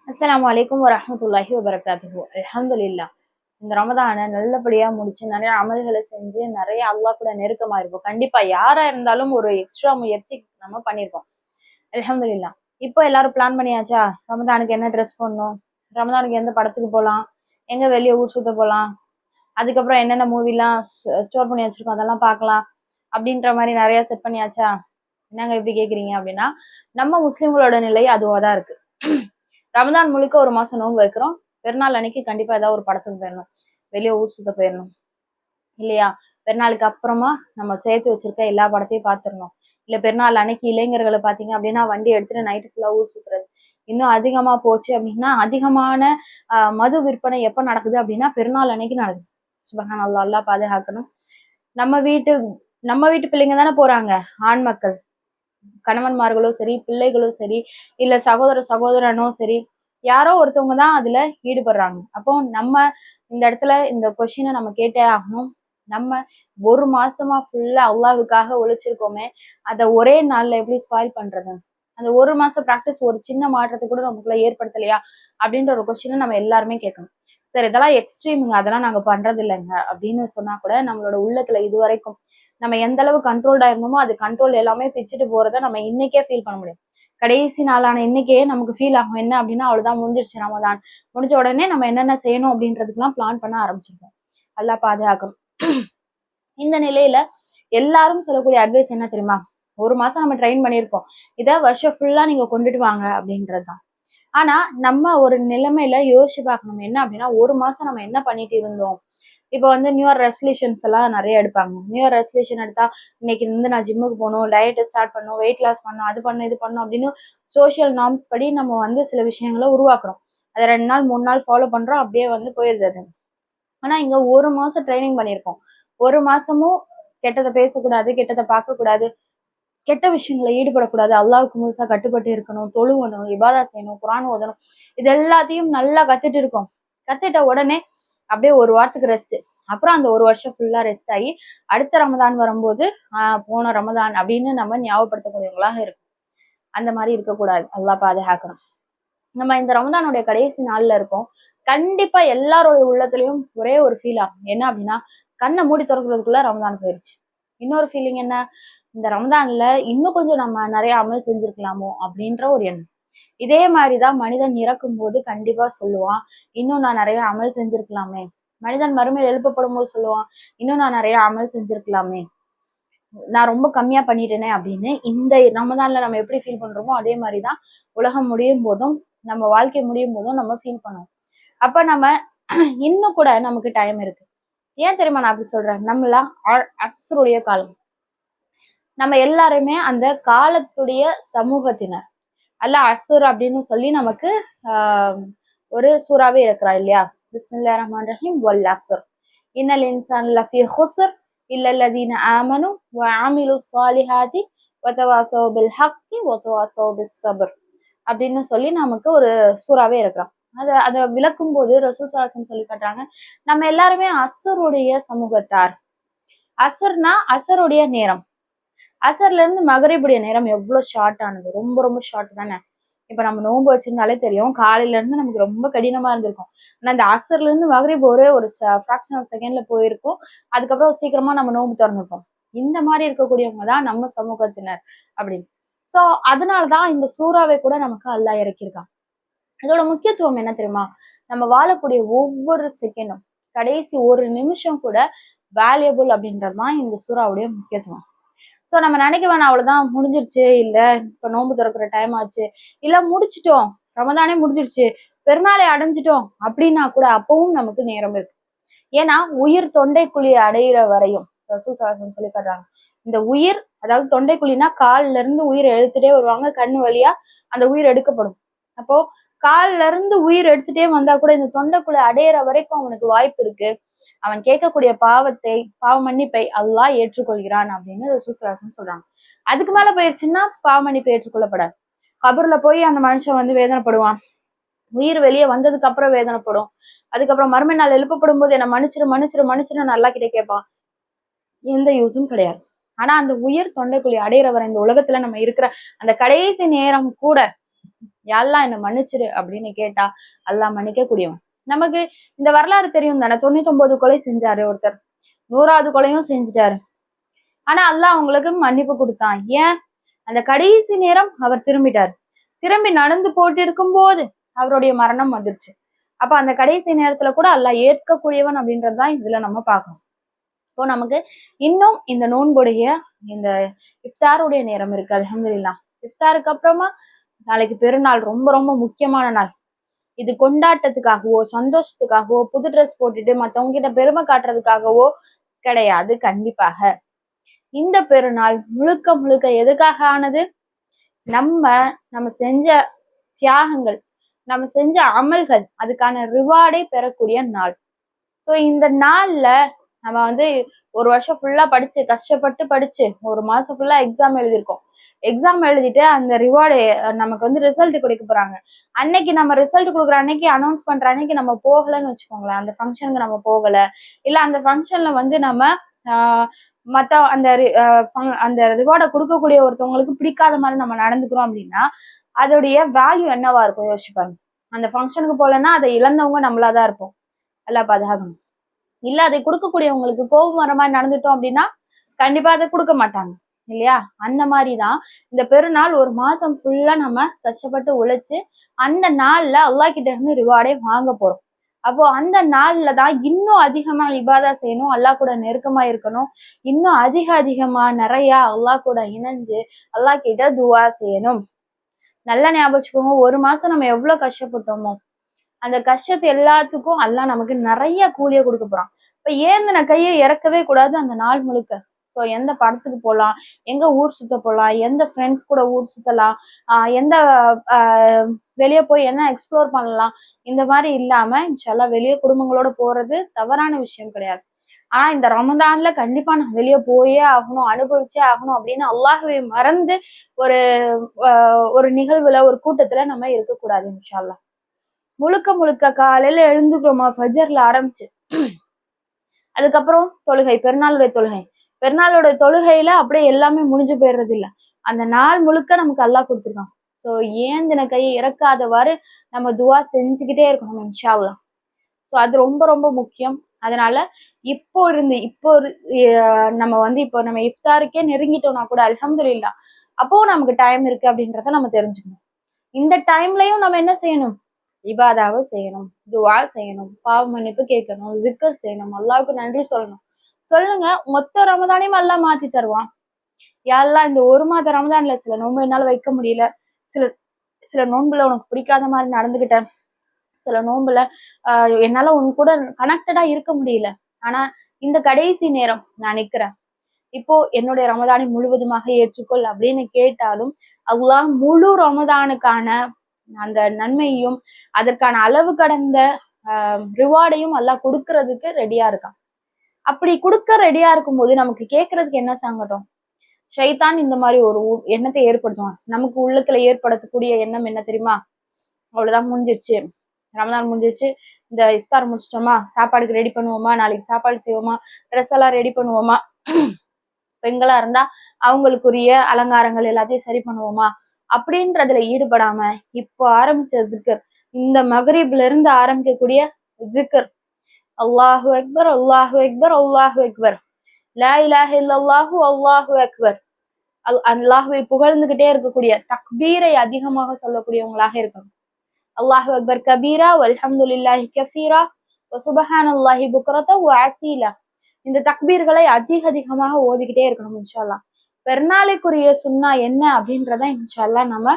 அஸ்ஸலாமு அலைக்கும் வரஹ்மத்துல்லாஹி வபரகாத்துஹு. அல்ஹம்துலில்லாஹ். இந்த ரமதானை நல்லபடியா முடிச்சு நிறைய அமல்களை செஞ்சு நிறைய அல்லாஹ் கூட நெருக்கமா இருப்போம். கண்டிப்பா யாரா இருந்தாலும் ஒரு எக்ஸ்ட்ரா முயற்சி நம்ம பண்ணிருப்போம். அல்ஹம்துலில்லாஹ். இப்போ எல்லாரும் பிளான் பண்ணியாச்சா? ரமதானுக்கு என்ன ட்ரெஸ் பண்ணணும், ரமதானுக்கு எந்த படத்துக்கு போகலாம், எங்க வெளியே ஊர் சுத்த போகலாம், அதுக்கப்புறம் என்னென்ன மூவிலாம் ஸ்டோர் பண்ணி வச்சிருக்கோம் அதெல்லாம் பார்க்கலாம் அப்படின்ற மாதிரி நிறைய செட் பண்ணியாச்சா? என்னங்க இப்படி கேக்குறீங்க அப்படின்னா, நம்ம முஸ்லிம்களோட நிலை அதுவா தான் இருக்கு. ரமதான் முழுக்க ஒரு மாசம் நோன்பு வைக்கிறோம். பெருநாள் அன்னைக்கு கண்டிப்பா ஏதாவது ஒரு படத்துக்கு போயிடணும், வெளியே ஊர் சுத்த போயிடணும் இல்லையா? பெருநாளுக்கு அப்புறமா நம்ம சேர்த்து வச்சிருக்க எல்லா படத்தையும் பார்த்துடணும். இல்ல பெருநாள் அன்னைக்கு இளைஞர்களை பாத்தீங்க அப்படின்னா வண்டி எடுத்துட்டு நைட்டு ஃபுல்லா ஊர் சுத்துறது. இன்னும் அதிகமா போச்சு அப்படின்னா அதிகமான மது விற்பனை எப்ப நடக்குது அப்படின்னா பெருநாள் அன்னைக்கு நடக்குது. சுபஹானல்லாஹ், அல்லாஹ் பாதுகாக்கணும். நம்ம வீட்டு நம்ம வீட்டு பிள்ளைங்க தானே போறாங்க, ஆண் மக்கள், கணவன்மார்களும் சரி, பிள்ளைகளும் சரி, இல்ல சகோதரனோ சரி, யாரோ ஒருத்தவங்க தான் அதுல ஈடுபடுறாங்க. அப்போ நம்ம இந்த இடத்துல இந்த கொஸ்டினை நம்ம கேட்டே ஆகணும். நம்ம ஒரு மாசமா ஃபுல்லா அல்லாவுக்காக ஒழிச்சிருக்கோமே, அதை ஒரே நாள்ல எப்படி ஸ்பாயில் பண்றது? அந்த ஒரு மாசம் ப்ராக்டிஸ் ஒரு சின்ன மாற்றத்தை கூட நமக்குள்ள ஏற்படுத்தலையா அப்படின்ற ஒரு கொஸ்டினை நம்ம எல்லாருமே கேட்கணும். சரி, இதெல்லாம் எக்ஸ்ட்ரீமுங்க, அதெல்லாம் நாங்க பண்றது இல்லைங்க அப்படின்னு சொன்னா கூட நம்மளோட உள்ளத்துல இது வரைக்கும் நம்ம எந்த அளவு கண்ட்ரோல்டா இருந்தோமோ அது கண்ட்ரோல் எல்லாமே பிச்சுட்டு போறதை நம்ம இன்னைக்கே ஃபீல் பண்ண முடியும். கடைசி நாளான இன்னைக்கே நமக்கு ஃபீல் ஆகும் என்ன அப்படின்னா, அவ்வளவுதான் முடிஞ்சிருச்சு ரமதான், முடிஞ்ச உடனே நம்ம என்னென்ன செய்யணும் அப்படின்றதுக்கெல்லாம் பிளான் பண்ண ஆரம்பிச்சிருக்கோம். அல்லாஹ் பாதுகாக்கணும். இந்த நிலையில எல்லாரும் சொல்லக்கூடிய அட்வைஸ் என்ன தெரியுமா? ஒரு மாசம் நம்ம ட்ரெயின் பண்ணியிருக்கோம், இதை வருஷம் ஃபுல்லா நீங்க கொண்டுட்டு வாங்க அப்படின்றதுதான். ஆனா நம்ம ஒரு நிலைமையில யோசிச்சு பார்க்கணும் என்ன அப்படின்னா, ஒரு மாசம் நம்ம என்ன பண்ணிட்டு இருந்தோம். இப்போ வந்து நியூ இயர் ரெசல்யூஷன்ஸ் எல்லாம் நிறைய எடுப்பாங்க. நியூ இயர் ரெசல்யூஷன் எடுத்தா இன்னைக்கு இருந்து நான் ஜிம்முக்கு போகணும், டயட் ஸ்டார்ட் பண்ணணும், வெயிட் லாஸ் பண்ணணும், அது பண்ணணும் இது பண்ணணும் அப்படின்னு சோசியல் நார்ம்ஸ் படி நம்ம வந்து சில விஷயங்களை உருவாக்குறோம். அதை 2 நாள் 3 நாள் ஃபாலோ பண்றோம், அப்படியே வந்து போயிருது அது. ஆனா இங்க ஒரு மாசம் ட்ரைனிங் பண்ணியிருக்கோம். ஒரு மாசமும் கெட்டதை பேசக்கூடாது, கெட்டதை பார்க்க கூடாது, கெட்ட விஷயங்களை ஈடுபடக்கூடாது, அல்லாவுக்கு முழுசா கட்டுப்பட்டு இருக்கணும், தொழுவணும், இபாதா செய்யணும், குரான் ஓதணும், இது எல்லாத்தையும் நல்லா கத்துட்டு இருக்கோம். கத்துட்ட உடனே அப்படியே ஒரு வாரத்துக்கு ரெஸ்ட். அப்புறம் அந்த ஒரு வருஷம் ஃபுல்லா ரெஸ்ட் ஆகி அடுத்த ரமதான் வரும்போது போன ரமதான் அப்படின்னு நம்ம ஞாபகப்படுத்தக்கூடியவங்களாக இருக்கும். அந்த மாதிரி இருக்கக்கூடாது, அல்லாஹ் பாதுகாக்கணும். நம்ம இந்த ரமதானுடைய கடைசி நாள்ல இருக்கோம். கண்டிப்பா எல்லாருடைய உள்ளத்துலயும் ஒரே ஒரு ஃபீல் ஆகும் என்ன அப்படின்னா, கண்ணை மூடி திறக்கிறதுக்குள்ள ரமதான் போயிருச்சு. இன்னொரு ஃபீலிங் என்ன, இந்த ரமதான்ல இன்னும் கொஞ்சம் நம்ம நிறைய அமல் செஞ்சிருக்கலாமோ அப்படின்ற ஒரு எண்ணம். இதே மாதிரிதான் மனிதன் இறக்கும் போது கண்டிப்பா சொல்லுவான், இன்னும் நான் நிறைய அமல் செஞ்சிருக்கலாமே. மனிதன் மறுமையில் எழுப்பப்படும் போது சொல்லுவான், இன்னும் நான் நிறைய அமல் செஞ்சிருக்கலாமே, நான் ரொம்ப கம்மியா பண்ணிட்டேனே அப்படின்னு. இந்த ரமதான்ல நம்ம எப்படி ஃபீல் பண்றோமோ அதே மாதிரிதான் உலகம் முடியும் போதும், நம்ம வாழ்க்கை முடியும் போதும் நம்ம ஃபீல் பண்ணுவோம். அப்ப நம்ம இன்னும் கூட நமக்கு டைம் இருக்கு. ஏன் தெரியுமா நான் அப்படி சொல்றேன்? நம்மளாம் அஸ்ருடைய காலம், நம்ம எல்லாருமே அந்த காலத்துடைய சமூகத்தினர். அல்லாஹ் அஸ்ர் அப்படின்னு சொல்லி நமக்கு ஒரு சூறாவே இருக்கிறா இல்லையா? பிஸ்மில்லாஹிர் ரஹ்மானிர் ரஹீம், வல் அஸ்ர் இன்னல் இன்சான லஃபீ குஸ்ர் இல்லல்லதீன ஆமனு வ அமிலு ஸாலிஹாத்தி வ தவாஸவ் பில் ஹக்கி வ தவாஸவ் பிஸ் ஸப்ர் அப்படின்னு சொல்லி நமக்கு ஒரு சூறாவே இருக்கிறான். அதை விளக்கும் போது ரசூல் ஸல்லல்லாஹு அலைஹி வஸல்லம் சொல்லி காட்டுறாங்க, நம்ம எல்லாருமே அஸ்ருடைய சமூகத்தார். அசர்னா அசருடைய நேரம். அசர்ல இருந்து மகரிபுடைய நேரம் எவ்வளவு ஷார்ட் ஆனது, ரொம்ப ரொம்ப ஷார்ட் தானே. இப்ப நம்ம நோன்பு வச்சிருந்தாலே தெரியும், காலையில இருந்து நமக்கு ரொம்ப கடினமா இருந்திருக்கும். ஆனா இந்த அசர்ல இருந்து மகரிப் ஒரே ஒரு ஃபிராக்ஷன் ஆஃப் செகண்ட்ல போயிருக்கும். அதுக்கப்புறம் சீக்கிரமா நம்ம நோன்பு திறந்துப்போம். இந்த மாதிரி இருக்கக்கூடியவங்க தான் நம்ம சமூகத்தினர் அப்படின்னு. சோ அதனாலதான் இந்த சூறாவை கூட நமக்கு அல்லாஹ் இறக்கியிருக்கான். இதோட முக்கியத்துவம் என்ன தெரியுமா? நம்ம வாழக்கூடிய ஒவ்வொரு செகண்டும், கடைசி ஒரு நிமிஷம் கூட வேல்யூபிள் அப்படின்றதுதான் இந்த சூறாவுடைய முக்கியத்துவம். சோ நம்ம நினைக்க வேணாம், அவ்வளவுதான் முடிஞ்சிருச்சு, இல்ல இப்ப நோன்பு திறக்கிற டைம் ஆச்சு, இல்ல முடிச்சிட்டோம், ரமதானே முடிஞ்சிருச்சு, பெருநாளை அடைஞ்சிட்டோம் அப்படின்னா கூட அப்பவும் நமக்கு நேரம் இருக்கு. ஏன்னா உயிர் தொண்டைக்குழியை அடையிற வரையும் ரசூல் ஸல்லல்லாஹு அலைஹி வஸல்லம் சொல்லி காட்டுறாங்க, இந்த உயிர், அதாவது தொண்டைக்குழினா கால்ல இருந்து உயிர் எடுத்துட்டே வருவாங்க, கண்ணு வழியா அந்த உயிர் எடுக்கப்படும். அப்போ கால்ல இருந்து உயிர் எடுத்துட்டே வந்தா கூட இந்த தொண்டைக்குழி அடையிற வரைக்கும் அவனுக்கு வாய்ப்பு இருக்கு. அவன் கேட்கக்கூடிய பாவ மன்னிப்பை அல்லாஹ் ஏற்றுக்கொள்கிறான் அப்படின்னு ரசூல் ஸல்லல்லாஹு அலைஹி வஸல்லம் சொல்றாங்க. அதுக்கு மேல போயிருச்சுன்னா பாவ மன்னிப்பு ஏற்றுக்கொள்ளப்படாது. கபர்ல போய் அந்த மனுஷன் வந்து வேதனைப்படுவான், உயிர் வெளியே வந்ததுக்கு அப்புறம் வேதனைப்படும். அதுக்கப்புறம் மறுமை நாள் எழுப்பப்படும் போது என்ன மன்னிச்சிரு மன்னிச்சிரு மன்னிச்சிரு அல்லாஹ் கிட்ட கேட்பான். எந்த யூஸும் கிடையாது. ஆனா அந்த உயிர் தொண்டைக்குழி அடையிற வரை இந்த உலகத்துல நம்ம இருக்கிற அந்த கடைசி நேரம் கூட யாரெல்லாம் என்ன மன்னிச்சிரு அப்படின்னு கேட்டா அல்லாஹ் மன்னிக்க கூடியவன். நமக்கு இந்த வரலாறு தெரியும் தானே, 99 கொலை செஞ்சாரு ஒருத்தர், 100வது கொலையும் செஞ்சுட்டாரு. ஆனா அல்லாஹ் அவங்களுக்கு மன்னிப்பு கொடுத்தான். ஏன்? அந்த கடைசி நேரம் அவர் திரும்பிட்டார். திரும்பி நடந்து போட்டு இருக்கும் போது அவருடைய மரணம் வந்துருச்சு. அப்ப அந்த கடைசி நேரத்துல கூட அல்லாஹ் ஏற்கக்கூடியவன் அப்படின்றதுதான் இதுல நம்ம பார்க்கணும். இப்போ நமக்கு இன்னும் இந்த நோன்புடைய இந்த இஃப்தாருடைய நேரம் இருக்கு. அல்ஹம்துலில்லாஹ். இஃப்தாருக்கு அப்புறமா நாளைக்கு பெருநாள், ரொம்ப ரொம்ப முக்கியமான நாள். இது கொண்டாட்டத்துக்காகவோ சந்தோஷத்துக்காகவோ புது ட்ரெஸ் போட்டுட்டு மத்தவங்க கிட்ட பெருமை காட்டுறதுக்காகவோ கிடையாது. கண்டிப்பாக இந்த பெருநாள் முழுக்க முழுக்க எதுக்காக ஆனது? நம்ம செஞ்ச தியாகங்கள், நம்ம செஞ்ச அமல்கள், அதுக்கான ரிவார்டை பெறக்கூடிய நாள். சோ இந்த நாள்ல நம்ம ஒரு வருஷம் ஃபுல்லா படிச்சு, கஷ்டப்பட்டு படிச்சு, ஒரு மாசம் ஃபுல்லா எக்ஸாம் எழுதியிருக்கோம். எக்ஸாம் எழுதிட்டு அந்த ரிவார்டு நமக்கு ரிசல்ட் கொடுக்க போறாங்க. அன்னைக்கு நம்ம ரிசல்ட் கொடுக்குற அன்னைக்கு, அனௌன்ஸ் பண்ற அன்னைக்கு நம்ம போகலன்னு வச்சுக்கோங்களேன், அந்த ஃபங்க்ஷனுக்கு நம்ம போகல, இல்ல அந்த ஃபங்க்ஷன்ல நம்ம மத்த அந்த ரிவார்டை கொடுக்கக்கூடிய ஒருத்தவங்களுக்கு பிடிக்காத மாதிரி நம்ம நடந்துக்கிறோம் அப்படின்னா அதோடைய வேல்யூ என்னவா இருக்கும் யோசிப்பாங்க. அந்த ஃபங்க்ஷனுக்கு போலன்னா அதை இழந்தவங்க நம்மளாதான் இருப்போம். எல்லாம் பாதுகாக்கணும். இல்ல அதை கொடுக்கக்கூடியவங்களுக்கு கோபம் வர மாதிரி நடந்துட்டோம் அப்படின்னா கண்டிப்பா அதை கொடுக்க மாட்டாங்க இல்லையா? அந்த மாதிரிதான் இந்த பெருநாள் ஒரு மாசம் ஃபுல்லா நம்ம கஷ்டப்பட்டு உழைச்சு அந்த நாள்ல அல்லாஹ் கிட்ட இருந்து ரிவார்டே வாங்க போறோம். அப்போ அந்த நாள்ல தான் இன்னும் அதிகமா இபாதா செய்யணும், அல்லாஹ் கூட நெருக்கமா இருக்கணும், இன்னும் அதிகமா நிறைய அல்லாஹ் கூட இணைஞ்சு அல்லாஹ் கிட்ட துவா செய்யணும். நல்லா ஞாபகம் வச்சுக்கோங்க, ஒரு மாசம் நம்ம எவ்வளவு கஷ்டப்பட்டோமோ அந்த கஷ்டத்தை எல்லாத்துக்கும் அல்லாஹ் நமக்கு நிறைய கூலிய கொடுக்க போறான். இப்ப ஏந்தின கையை இறக்கவே கூடாது அந்த நாள் முழுக்க. சோ எந்த படத்துக்கு போகலாம், எங்க ஊர் சுத்த போகலாம், எந்த ஃப்ரெண்ட்ஸ் கூட ஊர் சுத்தலாம், எந்த வெளியே போய் என்ன எக்ஸ்ப்ளோர் பண்ணலாம், இந்த மாதிரி இல்லாம இன்ஷால்லா வெளியே குடும்பங்களோட போறது தவறான விஷயம் கிடையாது. ஆனா இந்த ரமதான்ல கண்டிப்பா நான் வெளியே போயே ஆகணும், அனுபவிச்சே ஆகணும் அப்படின்னு அல்லாஹ்வை மறந்து ஒரு ஒரு நிகழ்வுல ஒரு கூட்டத்துல நம்ம இருக்கக்கூடாது. இன்ஷால்லா முழுக்க முழுக்க காலையில எழுந்துக்கிறோமா ஃபஜர்ல ஆரம்பிச்சு அதுக்கப்புறம் தொழுகை, பெருநாளுடைய தொழுகையில அப்படியே எல்லாமே முடிஞ்சு போயிடுறது இல்ல. அந்த நாள் முழுக்க நமக்கு அல்லாஹ் கொடுத்துருக்கான். சோ ஏந்தின கையை இறக்காதவாறு நம்ம துவா செஞ்சுக்கிட்டே இருக்கணும் இன்ஷா அல்லாஹ். சோ அது ரொம்ப ரொம்ப முக்கியம். அதனால இப்போ நம்ம இஃப்தாருக்கே நெருங்கிட்டோம்னா கூட அல்ஹம்துலில்லாஹ் அப்போ நமக்கு டைம் இருக்கு அப்படின்றத நம்ம தெரிஞ்சுக்கணும். இந்த டைம்லயும் நம்ம என்ன செய்யணும்? இபாதாவை செய்யணும், துவா செய்யணும், பாவ மன்னிப்பு கேட்கணும், ஜிக்கர் செய்யணும், அல்லாவுக்கு நன்றி சொல்லணும். சொல்லுங்க, மொத்த ரமதானையும் அல்லாஹ் மாத்தி தருவான். யாரெல்லாம் இந்த ஒரு மாத ரமதான்ல சில நோன்பு என்னால வைக்க முடியல, சில சில நோன்புல உனக்கு பிடிக்காத மாதிரி நடந்துகிட்டேன், சில நோன்புல என்னால உன் கூட கனெக்டடா இருக்க முடியல, ஆனா இந்த கடைசி நேரம் நான் நிக்கிறேன், இப்போ என்னுடைய ரமதானை முழுவதுமாக ஏற்றுக்கொள் அப்படின்னு கேட்டாலும் அல்லாஹ் முழு ரமதானுக்கான அந்த நன்மையும் அதற்கான அளவு கடந்த ரிவார்டையும் எல்லாம் கொடுக்கறதுக்கு ரெடியா இருக்கான். அப்படி கொடுக்க ரெடியா இருக்கும்போது நமக்கு கேட்கறதுக்கு என்ன சங்கடம்? ஷைத்தான் இந்த மாதிரி ஒரு எண்ணத்தை ஏற்படுத்துவான். நமக்கு உள்ளத்துல ஏற்படுத்தக்கூடிய எண்ணம் என்ன தெரியுமா? அவ்வளவுதான், முடிஞ்சிருச்சு, ரமதான் முடிஞ்சிருச்சு, இந்த இஃப்தார் முடிச்சிட்டோமா, சாப்பாடுக்கு ரெடி பண்ணுவோமா, நாளைக்கு சாப்பாடு செய்வோமா, ட்ரெஸ் எல்லாம் ரெடி பண்ணுவோமா, பெண்களா இருந்தா அவங்களுக்குரிய அலங்காரங்கள் எல்லாத்தையும் சரி பண்ணுவோமா அப்படின்றதுல ஈடுபடாம இப்போ ஆரம்பிச்ச ஜிக்கர், இந்த மகரிப்ல இருந்து ஆரம்பிக்கக்கூடிய ஜிக்கர், அல்லாஹு அக்பர் அல்லாஹு அக்பர் அல்லாஹு அக்பர், லா இலாஹ இல்லல்லாஹு அல்லாஹு அக்பர், அல்லாஹுவை புகழ்ந்துகிட்டே இருக்கக்கூடிய தக்பீரை அதிகமாக சொல்லக்கூடியவங்களாக இருக்கணும். அல்லாஹு அக்பர் கபீரா வல்ஹம்துலில்லாஹி கஸீரா வசுபஹானல்லாஹி புக்ரத வஅசீலா, இந்த தக்பீர்களை அதிகமாக ஓதிக்கிட்டே இருக்கணும் இன்ஷால்லா. பெருநாளைக்குரிய சுன்னா என்ன அப்படின்றத இன்ஷால்லா நம்ம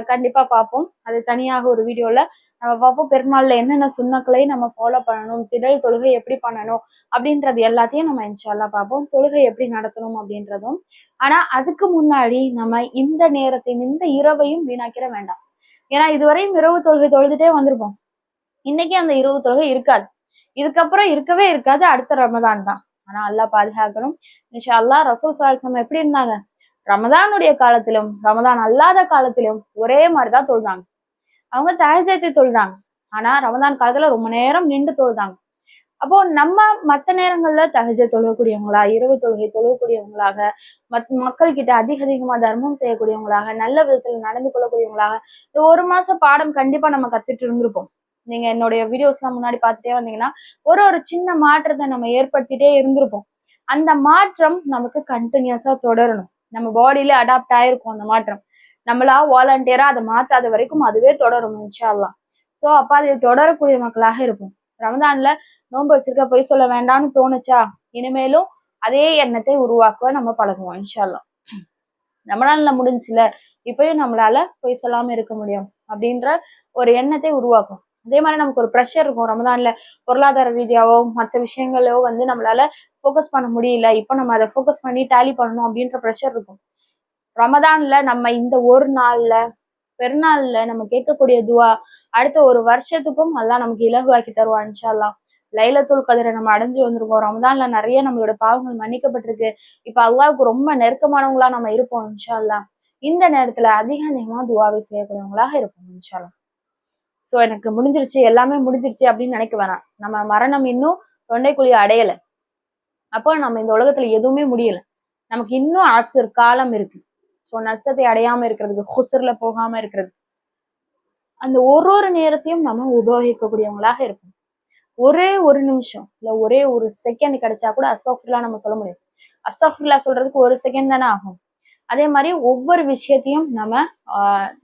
கண்டிப்பா பார்ப்போம். அது தனியாக ஒரு வீடியோல நம்ம பார்ப்போம். பெருநாள்ல என்னென்ன சுண்ணாக்களை நம்ம ஃபாலோ பண்ணணும், திடல் தொழுகை எப்படி பண்ணணும் அப்படின்றது எல்லாத்தையும் நம்ம இன்ஷால்லா பார்ப்போம். தொழுகை எப்படி நடத்தணும் அப்படின்றதும். ஆனா அதுக்கு முன்னாடி நம்ம இந்த நேரத்தையும் இந்த இரவையும் வீணாக்கிட வேண்டாம். ஏன்னா இதுவரையும் இரவு தொழுகை தொழுதுட்டே வந்திருப்போம். இன்னைக்கு அந்த இரவு தொழுகை இருக்காது, இதுக்கப்புறம் இருக்கவே இருக்காது, அடுத்த ரமதான் தான். ஆனா அல்லாஹ் பாதுகாக்கணும் இன்ஷா அல்லாஹ். ரசூல் ஸல்லல்லாஹு அலைஹி வஸல்லம் எப்படி இருந்தாங்க? ரமதானுடைய காலத்திலும் ரமதான் அல்லாத காலத்திலும் ஒரே மாதிரிதான் தொழுதாங்க. அவங்க தஹஜ்ஜுத் தொழுதாங்க, ஆனா ரமதான் காலத்துல ரொம்ப நேரம் நின்று தொழுதாங்க. அப்போ நம்ம மத்த நேரங்கள்ல தஹஜ்ஜத் தொழக்கூடியவங்களா, இரவு தொழுகை தொழக்கூடியவங்களாக, மக்கள் கிட்ட அதிகமா தர்மம் செய்யக்கூடியவங்களாக, நல்ல விதத்துல நடந்து கொள்ளக்கூடியவங்களாக, இந்த ஒரு மாச பாடம் கண்டிப்பா நம்ம கத்துட்டு இருந்திருப்போம். நீங்க என்னுடைய வீடியோஸ் எல்லாம் முன்னாடி பார்த்துட்டே வந்தீங்கன்னா ஒரு ஒரு சின்ன மாற்றத்தை நம்ம ஏற்படுத்திட்டே இருந்திருப்போம். அந்த மாற்றம் நமக்கு கண்டினியூஸா தொடரணும். நம்ம பாடியில அடாப்ட் ஆயிருக்கும் அந்த மாற்றம். நம்மளா வாலண்டியரா அதை மாத்தாத வரைக்கும் அதுவே தொடரும் இன்ஷா அல்லாஹ். சோ அப்ப அதை தொடரக்கூடிய மக்களாக இருப்போம். ரமதான்ல நோன்பு வச்சிருக்க பொய் சொல்ல வேண்டாம்னு தோணுச்சா, இனிமேலும் அதே எண்ணத்தை உருவாக்குவ நம்ம பழகுவோம் இன்ஷா அல்லாஹ். ரமலான்ல முடிஞ்சுல, இப்பயும் நம்மளால பொய் சொல்லாம இருக்க முடியும் அப்படின்ற ஒரு எண்ணத்தை உருவாக்கும். அதே மாதிரி நமக்கு ஒரு ப்ரெஷர் இருக்கும் ரமதான்ல, பொருளாதார ரீதியாவோ மற்ற விஷயங்களோ வந்து நம்மளால ஃபோக்கஸ் பண்ண முடியல, இப்போ நம்ம அதை ஃபோக்கஸ் பண்ணி டேலி பண்ணணும் அப்படின்ற ப்ரெஷர் இருக்கும். ரமதான்ல நம்ம இந்த ஒரு நாள்ல பெருநாள்ல நம்ம கேட்கக்கூடிய துவா அடுத்த ஒரு வருஷத்துக்கும் அல்லாஹ் நமக்கு இலகுவாக்கி தருவான் இன்ஷா அல்லாஹ். லைலத்துல் கதிரை நம்ம அடைஞ்சு வந்திருக்கோம். ரமதான்ல நிறைய நம்மளோட பாவங்கள் மன்னிக்கப்பட்டிருக்கு. இப்ப அல்லாஹ்வுக்கு ரொம்ப நெருக்கமானவங்களா நம்ம இருப்போம் இன்ஷா அல்லாஹ். இந்த நேரத்துல அதிகமா துவாவை செய்யக்கூடியவங்களாக இருப்போம் இன்ஷா அல்லாஹ். சோ எனக்கு முடிஞ்சிருச்சு, எல்லாமே முடிஞ்சிருச்சு அப்படின்னு நினைக்க வேணாம். நம்ம மரணம் இன்னும் தொண்டைக்குழிய அடையல. அப்போ நம்ம இந்த உலகத்துல எதுவுமே முடியல. நமக்கு இன்னும் அசர் காலம் இருக்கு. சோ நஷ்டத்தை அடையாம இருக்கிறதுக்கு, ஹுசர்ல போகாம இருக்கிறது, அந்த ஒரு நேரத்தையும் நம்ம உபயோகிக்கக்கூடியவங்களாக இருப்போம். ஒரே ஒரு நிமிஷம் இல்ல ஒரே ஒரு செகண்ட் கிடைச்சா கூட அஸ்தக்ஃபிருல்லா நம்ம சொல்ல முடியும். அஸ்தக்ஃபிருல்லா சொல்றதுக்கு ஒரு செகண்ட் தானே ஆகும். அதே மாதிரி ஒவ்வொரு விஷயத்தையும் நம்ம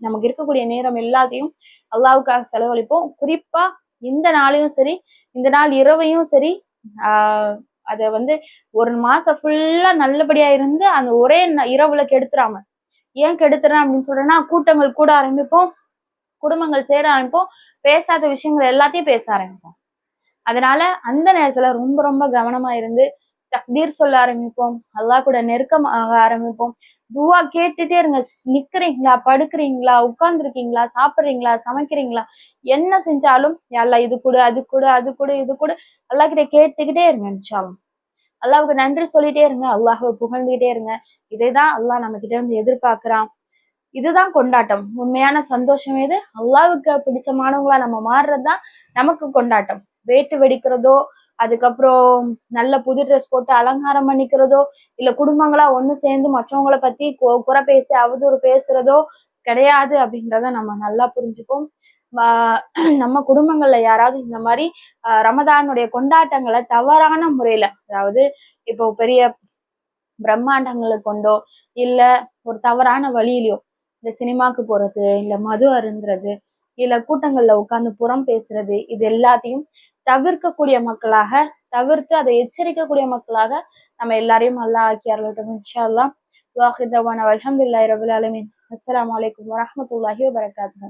நமக்கு இருக்கக்கூடிய நேரம் எல்லாத்தையும் அல்லாவுக்காக செலவழிப்போம். குறிப்பா இந்த நாளையும் சரி, இந்த நாள் இரவையும் சரி, அதை வந்து ஒரு மாசம் ஃபுல்லா நல்லபடியா இருந்து அந்த ஒரே இரவுல கெடுத்துறாம. ஏன் கெடுத்துறேன் அப்படின்னு சொல்றேன்னா, கூட்டங்கள் கூட ஆரம்பிப்போம், குடும்பங்கள் சேர ஆரம்பிப்போம், பேசாத விஷயங்கள் எல்லாத்தையும் பேச ஆரம்பிப்போம். அதனால அந்த நேரத்துல ரொம்ப ரொம்ப கவனமா இருந்து தக்பீர் சொல்ல ஆரம்பிப்போம், அல்லாஹ் கூட நெருக்கமாக ஆரம்பிப்போம். துவா கேட்டுட்டே இருங்க. நிக்கிறீங்களா, படுக்கிறீங்களா, உட்கார்ந்துருக்கீங்களா, சாப்பிடுறீங்களா, சமைக்கிறீங்களா, என்ன செஞ்சாலும் யா அல்லாஹ் இது கூட, அது கூட, அது கூட, இது கூட அல்லாஹ் கிட்ட கேட்டுக்கிட்டே இருங்க இன்ஷா அல்லாஹ். அல்லாஹ்வுக்கு நன்றி சொல்லிட்டே இருங்க, அல்லாஹ்வை புகழ்ந்துகிட்டே இருங்க. இதைதான் அல்லாஹ் நம்ம கிட்ட இருந்து எதிர்பார்க்கிறான். இதுதான் கொண்டாட்டம். உண்மையான சந்தோஷம் எது? அல்லாஹ்வுக்கு பிடிச்சமானவங்களா நம்ம மாறுறதுதான் நமக்கு கொண்டாட்டம். வேட்டு வெடிக்கிறதோ, அதுக்கப்புறம் நல்ல புது ட்ரெஸ் போட்டு அலங்காரம் பண்ணிக்கிறதோ, இல்ல குடும்பங்களா ஒண்ணு சேர்ந்து மற்றவங்கள பத்தி குறை பேசி அவதூறு பேசுறதோ கிடையாது அப்படின்றத நம்ம நல்லா புரிஞ்சுப்போம். நம்ம குடும்பங்கள்ல யாராவது இந்த மாதிரி ரமதானுடைய கொண்டாட்டங்களை தவறான முறையில, அதாவது இப்போ பெரிய பிரம்மாண்டங்களை கொண்டோ இல்ல ஒரு தவறான வழியிலையோ, இந்த சினிமாக்கு போறது, இல்ல மது அருந்துறது, இல்ல கூட்டங்கள்ல உட்கார்ந்து புறம் பேசுறது, இது எல்லாத்தையும் தவிர்க்கக்கூடிய மக்களாக, தவிர்த்து அதை எச்சரிக்கக்கூடிய மக்களாக நம்ம எல்லாரையும் அல்லாஹ் ஆக்கி அருளட்டும் இன்ஷா அல்லாஹ். வாஹிர் தவானா அல்ஹம்துலில்லாஹி ரபில் ஆலமீன். அஸ்ஸலாமு அலைக்கும் வரஹ்மத்துல்லாஹி வபரகாத்துஹு.